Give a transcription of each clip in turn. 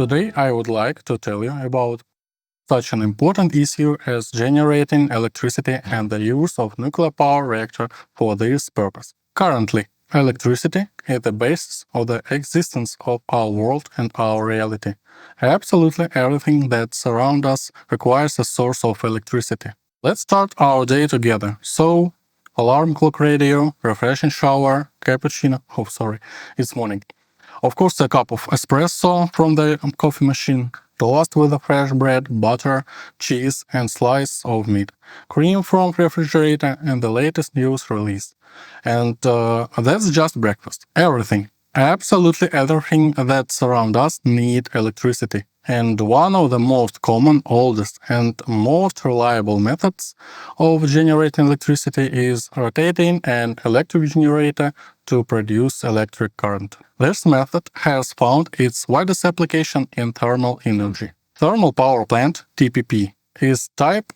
Today I would like to tell you about such an important issue as generating electricity and the use of nuclear power reactor for this purpose. Currently, electricity is the basis of the existence of our world and our reality. Absolutely everything that surrounds us requires a source of electricity. Let's start our day together. So, alarm clock, radio, refreshing shower, cappuccino. Oh, sorry, it's morning. Of course, a cup of espresso from the coffee machine, toast with a fresh bread, butter, cheese, and slice of meat, cream from refrigerator, and the latest news release. And that's just breakfast. Everything, absolutely everything that surrounds us need electricity. And one of the most common, oldest, and most reliable methods of generating electricity is rotating an electric generator to produce electric current. This method has found its widest application in thermal energy. Thermal power plant, TPP, is type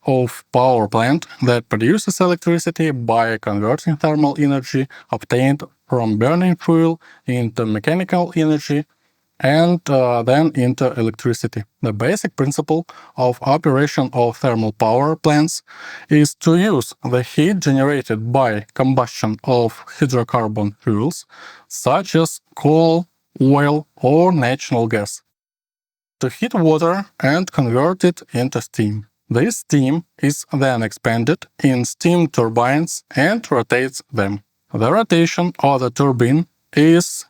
of power plant that produces electricity by converting thermal energy obtained from burning fuel into mechanical energy and then into electricity. The basic principle of operation of thermal power plants is to use the heat generated by combustion of hydrocarbon fuels, such as coal, oil, or natural gas, to heat water and convert it into steam. This steam is then expanded in steam turbines and rotates them. The rotation of the turbine is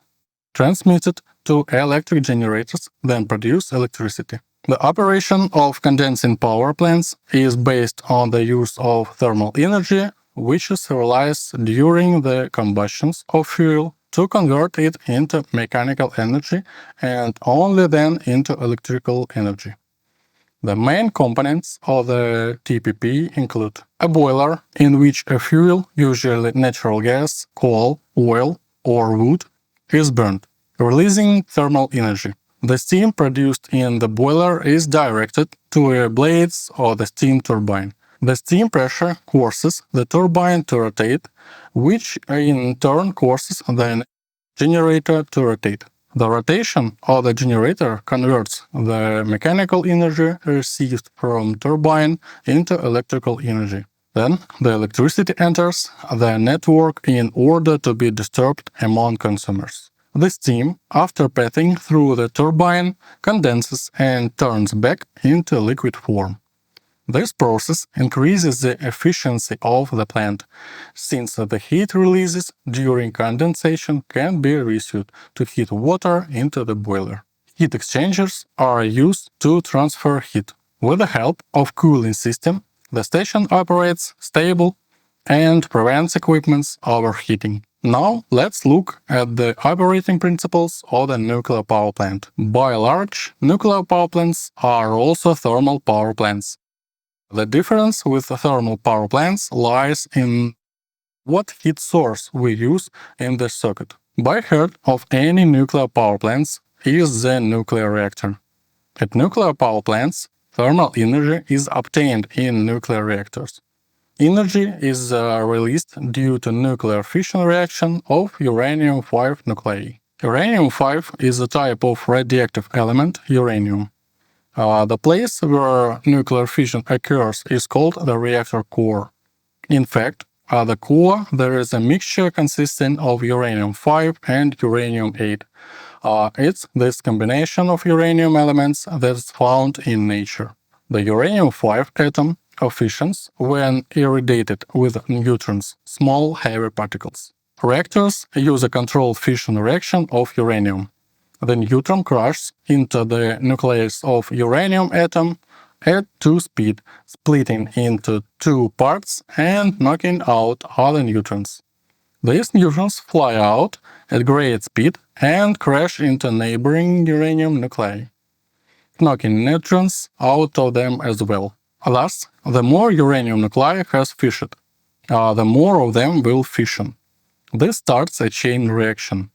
transmitted to electric generators, then produce electricity. The operation of condensing power plants is based on the use of thermal energy, which is realized during the combustion of fuel, to convert it into mechanical energy and only then into electrical energy. The main components of the TPP include a boiler in which a fuel, usually natural gas, coal, oil, or wood, is burned, releasing thermal energy. The steam produced in the boiler is directed to the blades of the steam turbine. The steam pressure causes the turbine to rotate, which in turn causes the generator to rotate. The rotation of the generator converts the mechanical energy received from turbine into electrical energy. Then the electricity enters the network in order to be distributed among consumers. The steam, after passing through the turbine, condenses and turns back into liquid form. This process increases the efficiency of the plant, since the heat releases during condensation can be reused to heat water into the boiler. Heat exchangers are used to transfer heat. With the help of cooling system, the station operates stable and prevents equipment's overheating. Now let's look at the operating principles of the nuclear power plant. By and large, nuclear power plants are also thermal power plants. The difference with the thermal power plants lies in what heat source we use in the circuit. By heart of any nuclear power plants is the nuclear reactor. At nuclear power plants, thermal energy is obtained in nuclear reactors. Energy is released due to nuclear fission reaction of uranium-5 nuclei. Uranium-5 is a type of radioactive element, uranium. The place where nuclear fission occurs is called the reactor core. In fact, at the core there is a mixture consisting of uranium-5 and uranium-8. It's this combination of uranium elements that's found in nature. The uranium-5 atom fissions when irradiated with neutrons, small heavy particles. Reactors use a controlled fission reaction of uranium. The neutron crashes into the nucleus of uranium atom at 2 speed, splitting into 2 parts and knocking out other neutrons. These neutrons fly out at great speed and crash into neighboring uranium nuclei, knocking neutrons out of them as well. Thus, the more uranium nuclei has fissioned, the more of them will fission. This starts a chain reaction.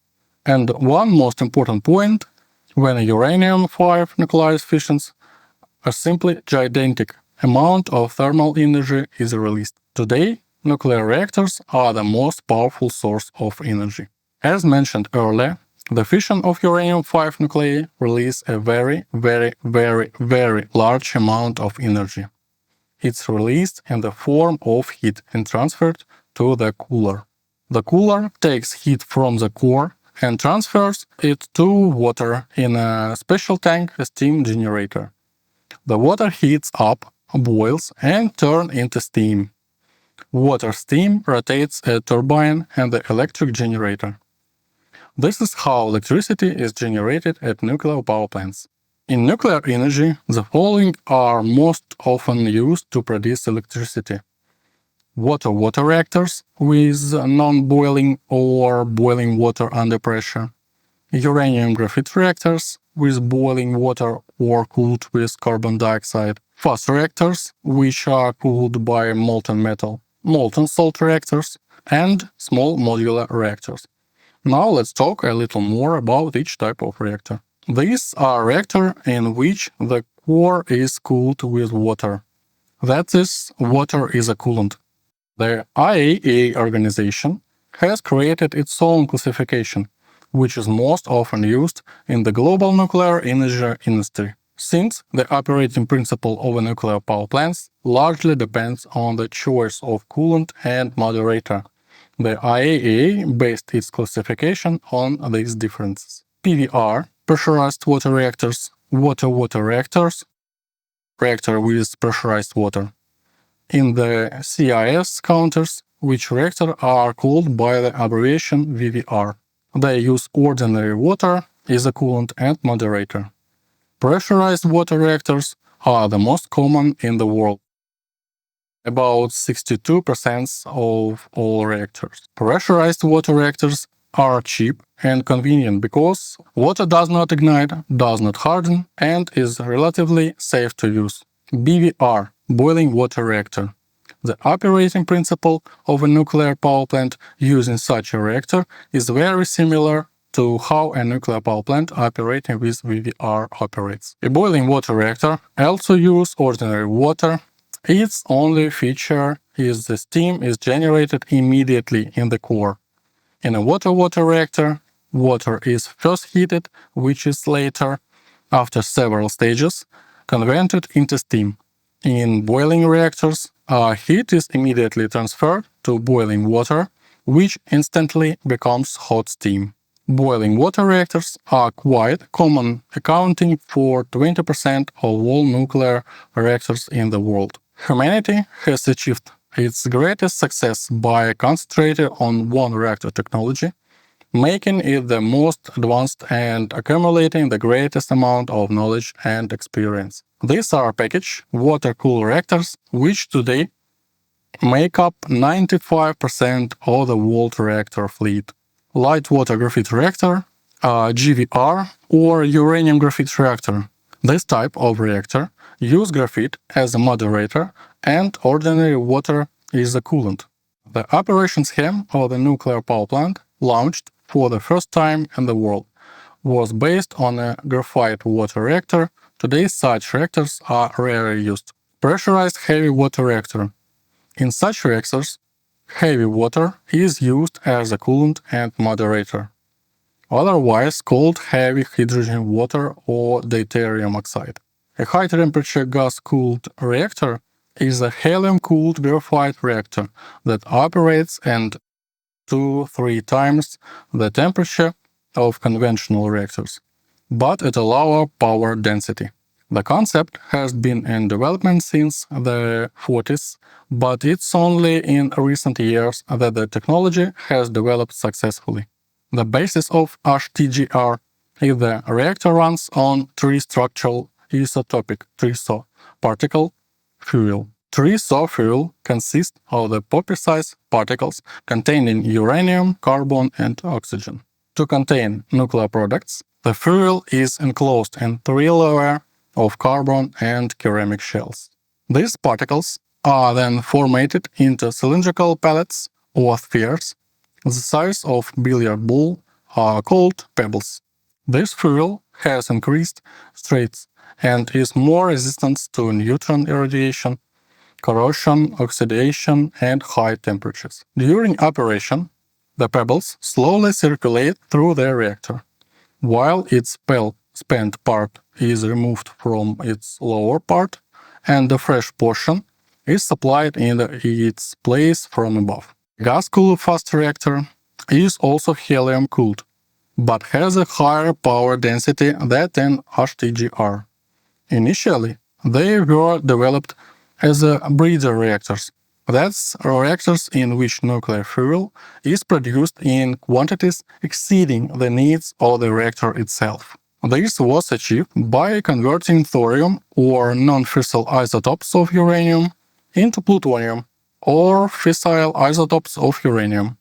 And one most important point, when a uranium-5 nuclei fissions, a simply gigantic amount of thermal energy is released. Today, nuclear reactors are the most powerful source of energy. As mentioned earlier, The fission of uranium-5 nuclei releases a very large amount of energy. It's released in the form of heat and transferred to the cooler. The cooler takes heat from the core and transfers it to water in a special tank, a steam generator. The water heats up, boils, and turns into steam. Water steam rotates a turbine and the electric generator. This is how electricity is generated at nuclear power plants. In nuclear energy, the following are most often used to produce electricity. Water reactors with non-boiling or boiling water under pressure. Uranium graphite reactors with boiling water or cooled with carbon dioxide. Fast reactors, which are cooled by molten metal. Molten salt reactors. And small modular reactors. Now let's talk a little more about each type of reactor. These are reactors in which the core is cooled with water. That is, water is a coolant. The IAEA organization has created its own classification, which is most often used in the global nuclear energy industry, since the operating principle of a nuclear power plant largely depends on the choice of coolant and moderator. The IAEA based its classification on these differences. PVR, pressurized water reactors, water reactors, reactor with pressurized water. In the CIS counters, which reactors are cooled by the abbreviation VVR. They use ordinary water as a coolant and moderator. Pressurized water reactors are the most common in the world. About 62% of all reactors. Pressurized water reactors are cheap and convenient because water does not ignite, does not harden, and is relatively safe to use. BVR, boiling water reactor. The operating principle of a nuclear power plant using such a reactor is very similar to how a nuclear power plant operating with VVR operates. A boiling water reactor also uses ordinary water. Its only feature is the steam is generated immediately in the core. In a water reactor, water is first heated, which is later, after several stages, converted into steam. In boiling reactors, heat is immediately transferred to boiling water, which instantly becomes hot steam. Boiling water reactors are quite common, accounting for 20% of all nuclear reactors in the world. Humanity has achieved its greatest success by concentrating on one reactor technology, making it the most advanced and accumulating the greatest amount of knowledge and experience. These are packaged water-cooled reactors, which today make up 95% of the world reactor fleet. Light water graphite reactor, GVR, or uranium graphite reactor. This type of reactor uses graphite as a moderator and ordinary water is a coolant. The operation scheme of the nuclear power plant, launched for the first time in the world, was based on a graphite water reactor. Today such reactors are rarely used. Pressurized heavy water reactor. In such reactors, heavy water is used as a coolant and moderator, otherwise called heavy hydrogen water or deuterium oxide. A high-temperature gas-cooled reactor is a helium-cooled graphite reactor that operates at 2-3 times the temperature of conventional reactors, but at a lower power density. The concept has been in development since the 40s, but it's only in recent years that the technology has developed successfully. The basis of HTGR is the reactor runs on tristructural isotopic TRISO particle fuel. TRISO fuel consists of the poppy-sized particles containing uranium, carbon, and oxygen. To contain nuclear products, the fuel is enclosed in 3 layers of carbon and ceramic shells. These particles are then formatted into cylindrical pellets or spheres the size of billiard ball are called pebbles. This fuel has increased strength and is more resistant to neutron irradiation, corrosion, oxidation, and high temperatures. During operation, the pebbles slowly circulate through the reactor. while its pale spent part is removed from its lower part, and the fresh portion is supplied in its place from above. Gas-cooled fast reactor is also helium-cooled, but has a higher power density than an HTGR. Initially, they were developed as breeder reactors. That's reactors in which nuclear fuel is produced in quantities exceeding the needs of the reactor itself. This was achieved by converting thorium or non-fissile isotopes of uranium into plutonium or fissile isotopes of uranium,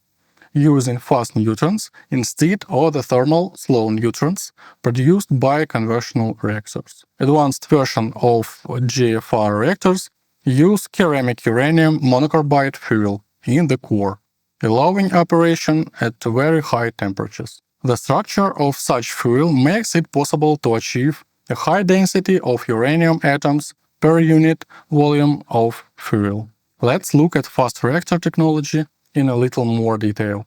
using fast neutrons instead of the thermal slow neutrons produced by conventional reactors. Advanced version of GFR reactors use ceramic uranium monocarbide fuel in the core, allowing operation at very high temperatures. The structure of such fuel makes it possible to achieve a high density of uranium atoms per unit volume of fuel. Let's look at fast reactor technology in a little more detail.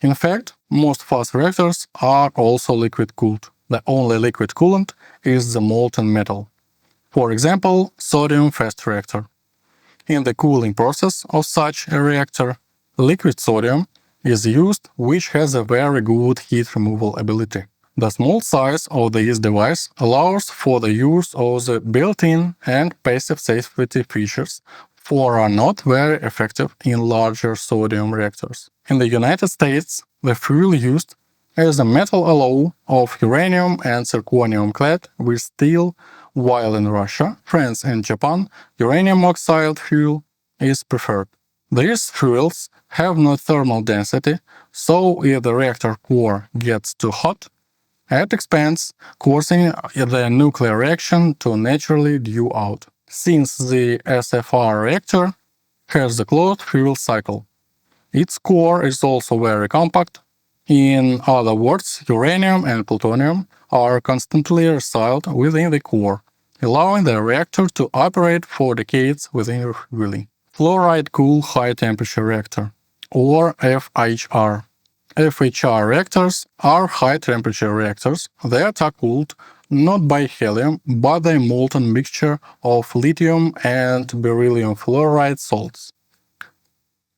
In fact, most fast reactors are also liquid-cooled. The only liquid coolant is the molten metal. For example, sodium fast reactor. In the cooling process of such a reactor, liquid sodium is used, which has a very good heat removal ability. The small size of this device allows for the use of the built-in and passive safety features for are not very effective in larger sodium reactors. In the United States, the fuel used is a metal alloy of uranium and zirconium clad with steel, while in Russia, France and Japan, uranium oxide fuel is preferred. These fuels have no thermal density, so if the reactor core gets too hot, it expands, causing the nuclear reaction to naturally die out. Since the SFR reactor has a closed fuel cycle, its core is also very compact. In other words, uranium and plutonium are constantly recycled within the core, allowing the reactor to operate for decades within refueling. Fluoride-cooled high-temperature reactor, or FHR. FHR reactors are high-temperature reactors that are cooled not by helium, but by a molten mixture of lithium and beryllium fluoride salts.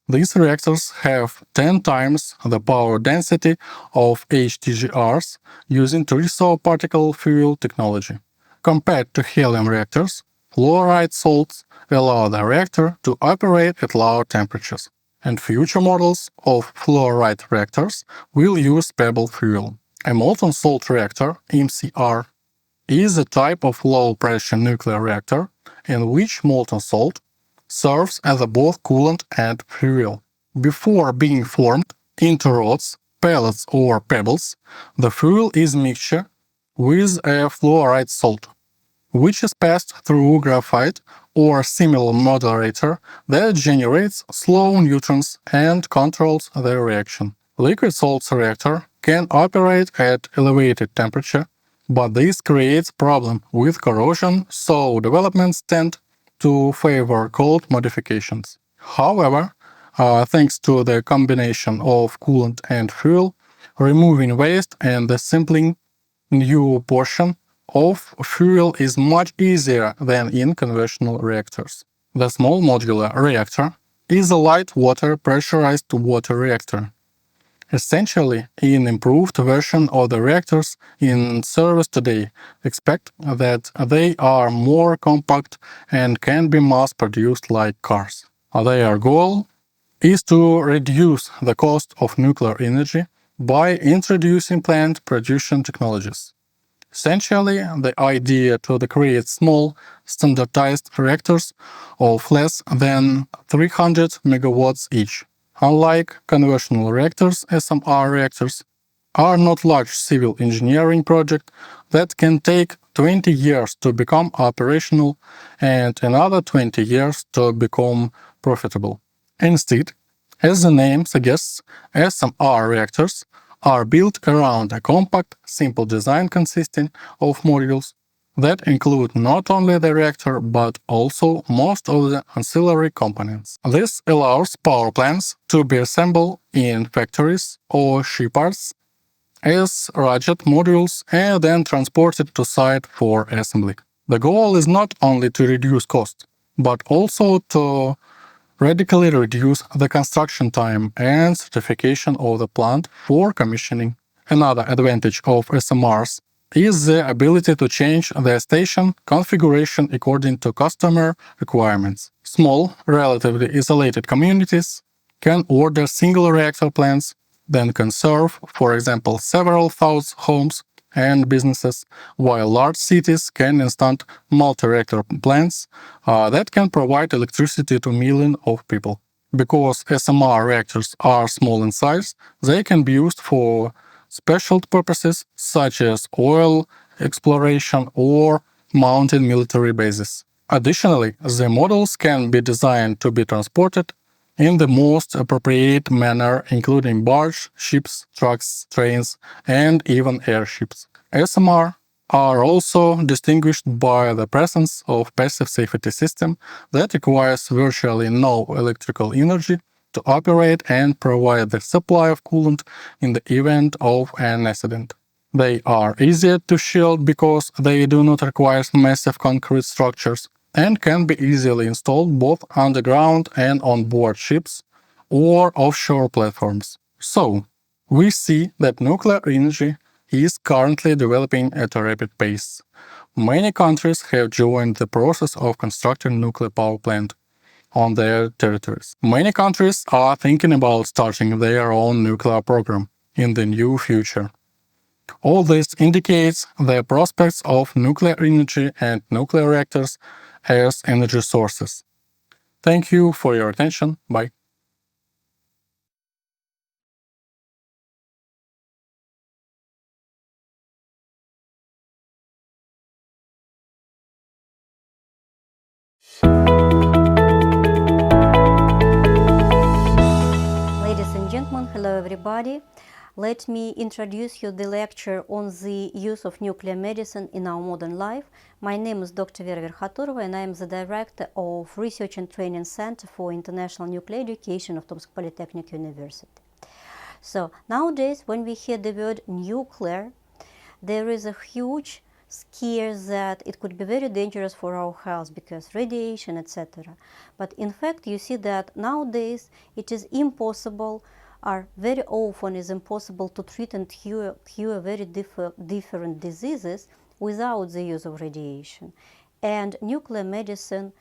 These reactors have 10 times the power density of HTGRs using TRISO particle fuel technology. Compared to helium reactors, fluoride salts allow the reactor to operate at lower temperatures, and future models of fluoride reactors will use pebble fuel. A molten salt reactor, MCR, is a type of low-pressure nuclear reactor in which molten salt serves as both coolant and fuel. Before being formed into rods, pellets or pebbles, the fuel is mixed with a fluoride salt, which is passed through graphite or similar moderator that generates slow neutrons and controls the reaction. Liquid salts reactor can operate at elevated temperature, but this creates problem with corrosion, so developments tend to favor cold modifications. However, thanks to the combination of coolant and fuel, removing waste and assembling new portion of fuel is much easier than in conventional reactors. The small modular reactor is a light water pressurized water reactor, essentially an improved version of the reactors in service today, except that they are more compact and can be mass-produced like cars. Their goal is to reduce the cost of nuclear energy by introducing plant production technologies. Essentially, the idea to create small, standardized reactors of less than 300 megawatts each. Unlike conventional reactors, SMR reactors are not large civil engineering projects that can take 20 years to become operational and another 20 years to become profitable. Instead, as the name suggests, SMR reactors are built around a compact, simple design consisting of modules that include not only the reactor but also most of the ancillary components. This allows power plants to be assembled in factories or shipyards as rugged modules and then transported to site for assembly. The goal is not only to reduce cost, but also to radically reduce the construction time and certification of the plant for commissioning. Another advantage of SMRs is the ability to change the station configuration according to customer requirements. Small, relatively isolated communities can order single reactor plants, then can serve, for example, several thousand homes and businesses, while large cities can install multi-reactor plants that can provide electricity to millions of people. Because SMR reactors are small in size, they can be used for special purposes such as oil exploration or mounting military bases. Additionally, the models can be designed to be transported in the most appropriate manner, including barge, ships, trucks, trains, and even airships. SMR are also distinguished by the presence of passive safety system that requires virtually no electrical energy to operate and provide the supply of coolant in the event of an accident. They are easier to shield because they do not require massive concrete structures and can be easily installed both underground and on board ships or offshore platforms. So, we see that nuclear energy is currently developing at a rapid pace. Many countries have joined the process of constructing nuclear power plant on their territories. Many countries are thinking about starting their own nuclear program in the near future. All this indicates the prospects of nuclear energy and nuclear reactors as energy sources. Thank you for your attention. Bye. Ladies and gentlemen, hello everybody. Let me introduce you the lecture on the use of nuclear medicine in our modern life. My name is Dr. Vera Verkhaturova and I am the Director of Research and Training Center for International Nuclear Education of Tomsk Polytechnic University. So nowadays, when we hear the word nuclear, there is a huge scare that it could be very dangerous for our health because radiation, etc. But in fact, you see that nowadays it is impossible, or very often is impossible to treat and cure very different diseases without the use of radiation. And nuclear medicine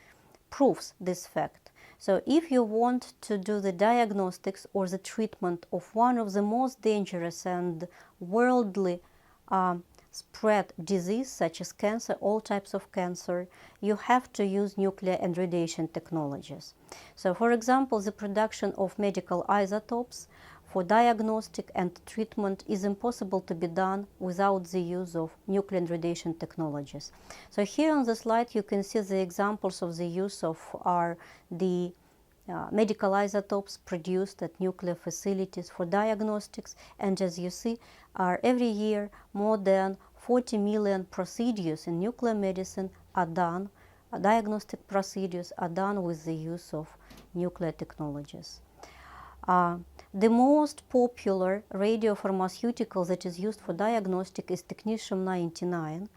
proves this fact. So if you want to do the diagnostics or the treatment of one of the most dangerous and worldly spread disease such as cancer, all types of cancer, you have to use nuclear and radiation technologies. So for example, the production of medical isotopes for diagnostic and treatment is impossible to be done without the use of nuclear and radiation technologies. So here on the slide you can see the examples of the use of the medical isotopes produced at nuclear facilities for diagnostics, and as you see, every year more than 40 million procedures in nuclear medicine are done, diagnostic procedures are done with the use of nuclear technologies. The most popular radiopharmaceutical that is used for diagnostic is technetium-99.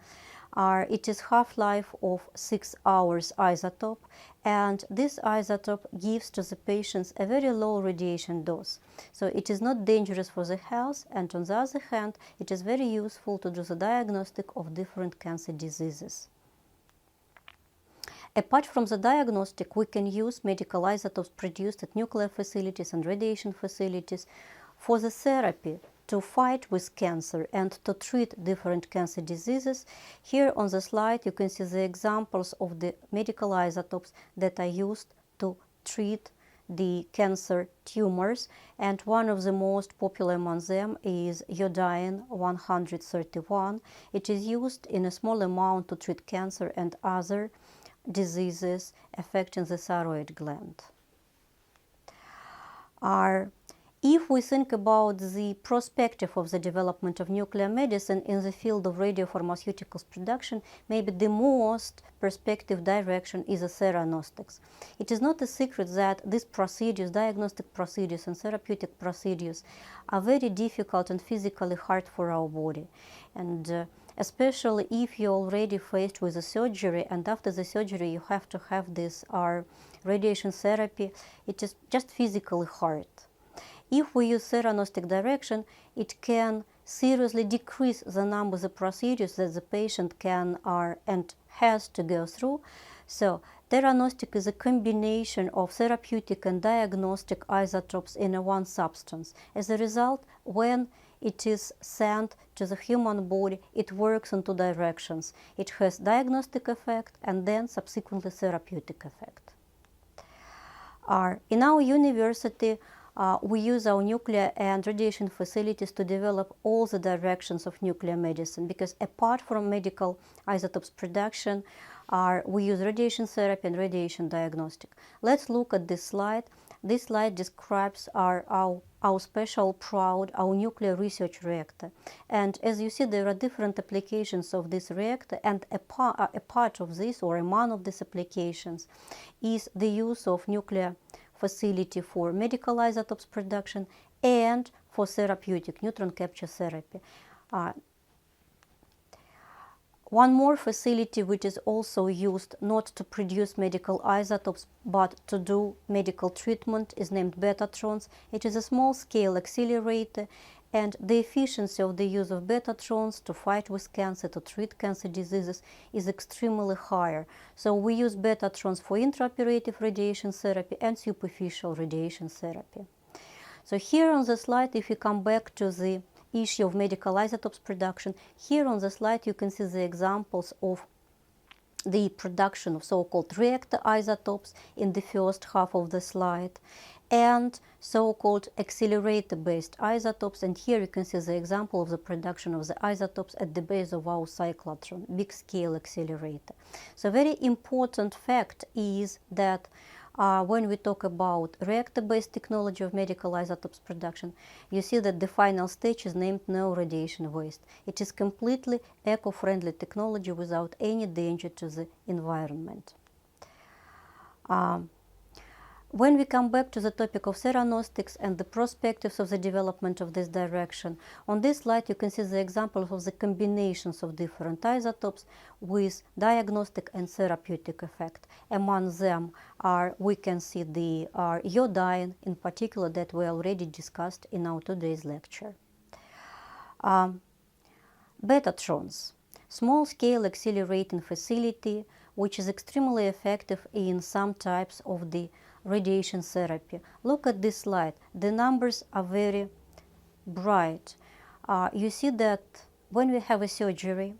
It is half-life of 6 hours isotope, and this isotope gives to the patients a very low radiation dose. So it is not dangerous for the health, and on the other hand, it is very useful to do the diagnostic of different cancer diseases. Apart from the diagnostic, we can use medical isotopes produced at nuclear facilities and radiation facilities for the therapy to fight with cancer and to treat different cancer diseases. Here on the slide you can see the examples of the medical isotopes that are used to treat the cancer tumors, and one of the most popular among them is iodine-131. It is used in a small amount to treat cancer and other diseases affecting the thyroid gland. If we think about the perspective of the development of nuclear medicine in the field of radiopharmaceuticals production, maybe the most perspective direction is the theranostics. It is not a secret that these procedures, diagnostic procedures and therapeutic procedures, are very difficult and physically hard for our body. And especially if you're already faced with a surgery, and after the surgery you have to have this radiation therapy, it is just physically hard. If we use theranostic direction, it can seriously decrease the number of procedures that the patient can and has to go through. So theranostic is a combination of therapeutic and diagnostic isotopes in one substance. As a result, when it is sent to the human body, it works in two directions. It has diagnostic effect and then subsequently therapeutic effect. In our university, we use our nuclear and radiation facilities to develop all the directions of nuclear medicine, because apart from medical isotopes production, we use radiation therapy and radiation diagnostic. Let's look at this slide. This slide describes our special proud, our nuclear research reactor. And as you see, there are different applications of this reactor, and a part of this, or among of these applications, is the use of nuclear facility for medical isotopes production and for therapeutic neutron capture therapy. One more facility which is also used not to produce medical isotopes but to do medical treatment is named Betatrons. It is a small-scale accelerator, and the efficiency of the use of Betatrons to fight with cancer, to treat cancer diseases, is extremely higher. So we use Betatrons for intraoperative radiation therapy and superficial radiation therapy. So here on the slide, if you come back to the issue of medical isotopes production, here on the slide you can see the examples of the production of so-called reactor isotopes in the first half of the slide, and so-called accelerator-based isotopes. And here you can see the example of the production of the isotopes at the base of our cyclotron, big-scale accelerator. So very important fact is that when we talk about reactor-based technology of medical isotopes production, you see that the final stage is named no radiation waste. It is completely eco-friendly technology without any danger to the environment. When we come back to the topic of theranostics and the perspectives of the development of this direction, on this slide you can see the examples of the combinations of different isotopes with diagnostic and therapeutic effect. Among them we can see the iodine in particular that we already discussed in our today's lecture. Betatrons, small-scale accelerating facility which is extremely effective in some types of the radiation therapy. Look at this slide. The numbers are very bright. You see that when we have a surgery,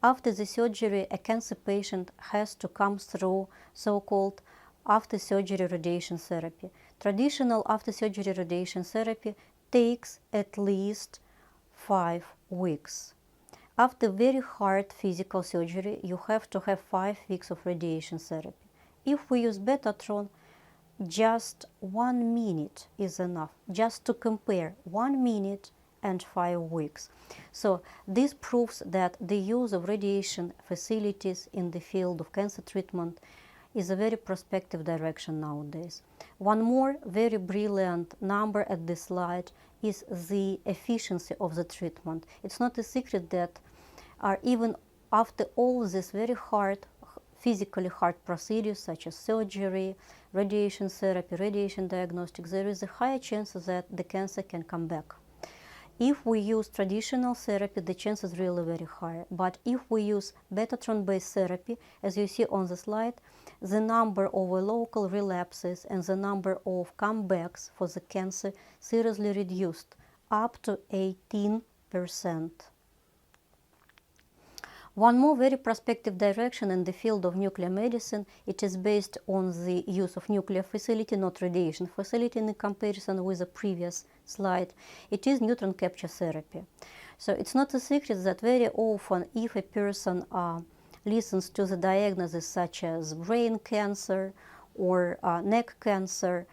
after the surgery, a cancer patient has to come through so-called after-surgery radiation therapy. Traditional after-surgery radiation therapy takes at least 5 weeks. After very hard physical surgery, you have to have 5 weeks of radiation therapy. If we use Betatron, just 1 minute is enough, just to compare 1 minute and 5 weeks. So this proves that the use of radiation facilities in the field of cancer treatment is a very prospective direction nowadays. One more very brilliant number at this slide is the efficiency of the treatment. It's not a secret that even after all this very hard, physically hard procedures such as surgery, radiation therapy, radiation diagnostics, there is a higher chance that the cancer can come back. If we use traditional therapy, the chance is really very high. But if we use Betatron-based therapy, as you see on the slide, the number of local relapses and the number of comebacks for the cancer seriously reduced, up to 18%. One more very prospective direction in the field of nuclear medicine, it is based on the use of nuclear facility, not radiation facility, in comparison with the previous slide. It is neutron capture therapy. So it's not a secret that very often if a person listens to the diagnosis such as brain cancer or neck cancer,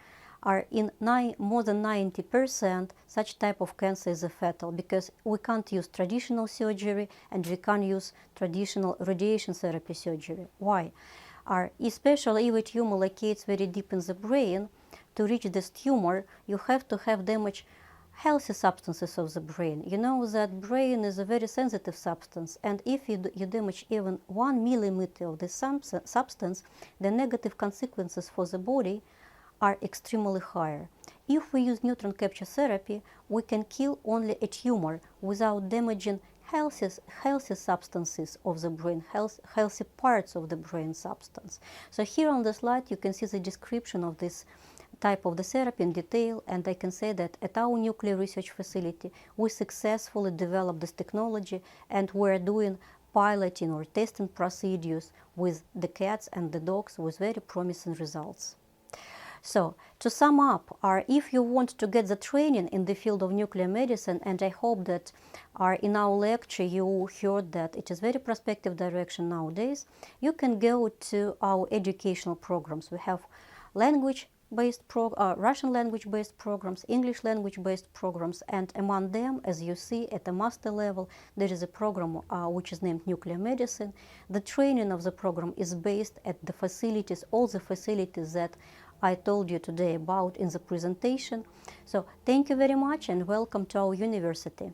are in more than 90% such type of cancer is fatal, because we can't use traditional surgery and we can't use traditional radiation therapy surgery. Why? Especially if a tumor locates very deep in the brain, to reach this tumor, you have to have damage healthy substances of the brain. You know that brain is a very sensitive substance, and if you damage even 1 millimeter of this substance, the negative consequences for the body are extremely higher. If we use neutron capture therapy, we can kill only a tumor without damaging healthy substances of the brain, healthy parts of the brain substance. So here on the slide you can see the description of this type of the therapy in detail, and I can say that at our nuclear research facility we successfully developed this technology, and we're doing piloting or testing procedures with the cats and the dogs with very promising results. So, to sum up, if you want to get the training in the field of nuclear medicine, and I hope that in our lecture you heard that it is very prospective direction nowadays, you can go to our educational programs. We have Russian language-based programs, English language-based programs, and among them, as you see at the master level, there is a program which is named Nuclear Medicine. The training of the program is based at the facilities, all the facilities that I told you today about in the presentation. So thank you very much and welcome to our university.